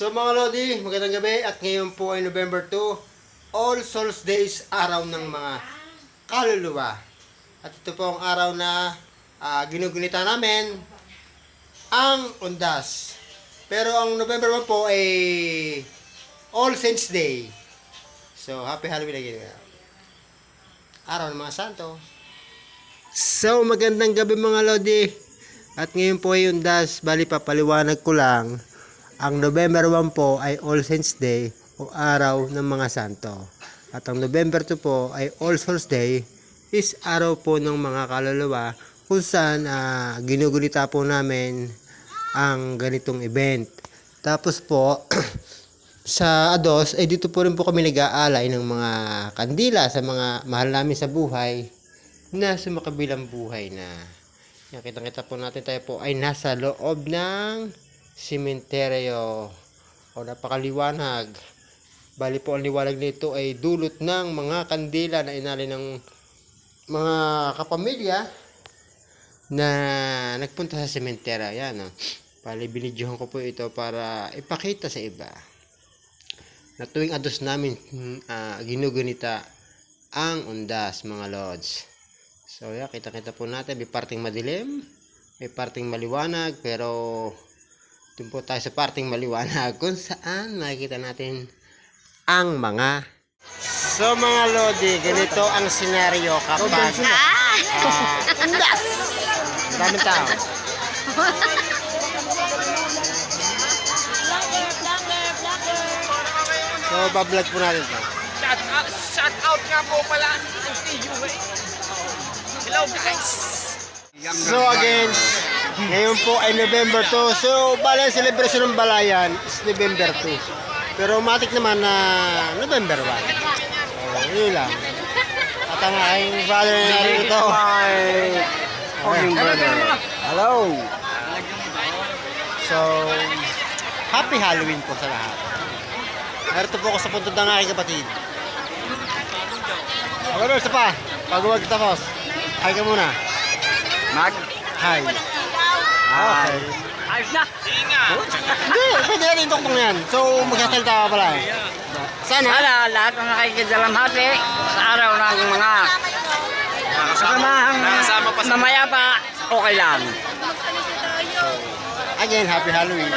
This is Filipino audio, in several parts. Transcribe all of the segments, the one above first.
So mga Lodi, magandang gabi at ngayon po ay November 2, All Souls Days, araw ng mga kaluluwa. At ito po ang araw na ginugunita namin ang Undas. Pero ang November 1 po ay All Saints Day. So happy Halloween again. Araw ng mga santo. So magandang gabi mga Lodi. At ngayon po ay Undas, bali papaliwanag ko lang. Ang November 1 po ay All Saints Day o araw ng mga santo. At ang November 2 po ay All Souls Day is araw po ng mga kaluluwa kung saan ginugunita po namin ang ganitong event. Tapos po sa Ados ay dito po rin po kami nag-aalay ng mga kandila sa mga mahal namin sa buhay na sumakabilang buhay na. Yan, kitang-kita po natin tayo po ay nasa loob ng sementeryo o napakaliwanag. Bali po ang liwanag nito ay dulot ng mga kandila na inali ng mga kapamilya na nagpunta sa sementeryo. Yan, bali binidyohan ko po ito para ipakita sa iba na tuwing Ados namin ginugunita ang Undas mga Lods. So yan, kita-kita po natin may parting madilim, may parting maliwanag, pero doon po tayo sa parting maliwanag kung saan makikita natin ang mga mga Lodi, ganito ang senaryo kapag Undas! Daming tao. So bablog po natin ito. Shout out nga po pala ng TUA. Hello guys! So again, ngayon po ay November 2. So bala ang celebration ng Balayan is November 2. Pero matik naman na November 1. So yun lang. At ang aking father na narito. Aking brother. Hello! So, happy Halloween po sa lahat. Narito po ako sa puntod ng aking kapatid. Ano isa pa? Bago magtapos. Hi ka muna. Hi. Okay. Ayos na! Hindi, pwede natin itong yan. So, magsasalita ka pala. Sana? Lahat ng nakikidalamhati sa araw ng mga kasamahang mamaya pa, okay lang. Again, happy Halloween.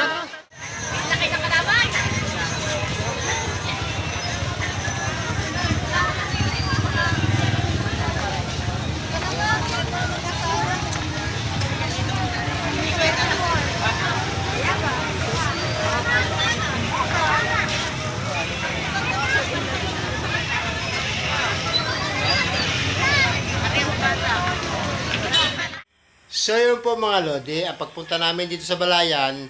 So yun po mga Lodi, ang pagpunta namin dito sa Balayan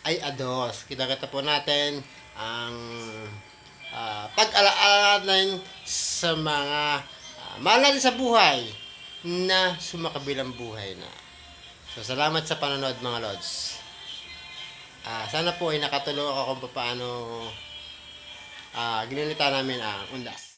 ay Ados. Kita-kita po natin ang pag-alaala natin sa mga mahal natin sa buhay na sumakabilang buhay na. So salamat sa panonood mga Lods. Sana po ay nakatulong ako kung paano ginunita namin ang Undas.